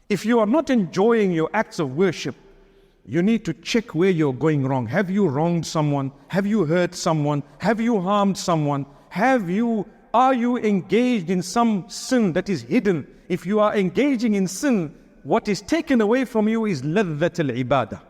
If you are not enjoying your acts of worship, you need to check where you're going wrong. Have you wronged someone? Have you hurt someone? Have you harmed someone? Are you engaged in some sin that is hidden? If you are engaging in sin, what is taken away from you is ladhat al-ibadah.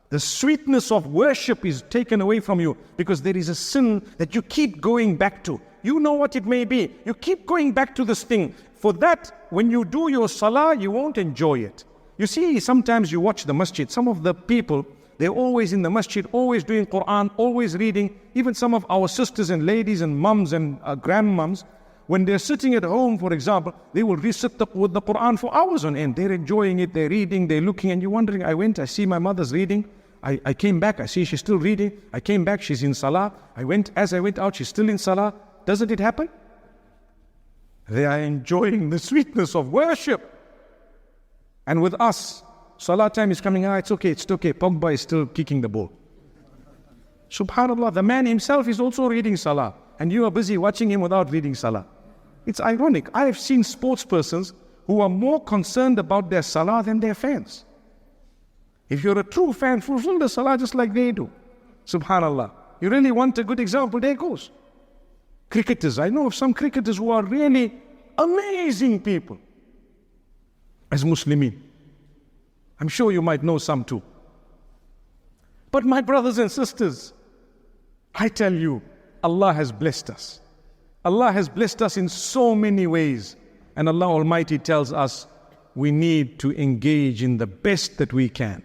The sweetness of worship is taken away from you because there is a sin that you keep going back to. You know what it may be. You keep going back to this thing. For that, when you do your salah, you won't enjoy it. You see, sometimes you watch the masjid. Some of the people, they're always in the masjid, always doing Quran, always reading. Even some of our sisters and ladies and mums and grandmoms, when they're sitting at home, for example, they will recite with the Quran for hours on end. They're enjoying it, they're reading, they're looking, and you're wondering, I see my mother's reading. I came back, I see she's still reading. I came back, she's in salah. As I went out, she's still in salah. Doesn't it happen? They are enjoying the sweetness of worship. And with us, salah time is coming, it's okay. Pogba is still kicking the ball. Subhanallah, the man himself is also reading salah. And you are busy watching him without reading salah. It's ironic. I have seen sports persons who are more concerned about their salah than their fans. If you're a true fan, fulfill the salah just like they do. Subhanallah. You really want a good example? There goes. Cricketers. I know of some cricketers who are really amazing people as Muslimin. I'm sure you might know some too. But my brothers and sisters, I tell you, Allah has blessed us. Allah has blessed us in so many ways. And Allah Almighty tells us we need to engage in the best that we can.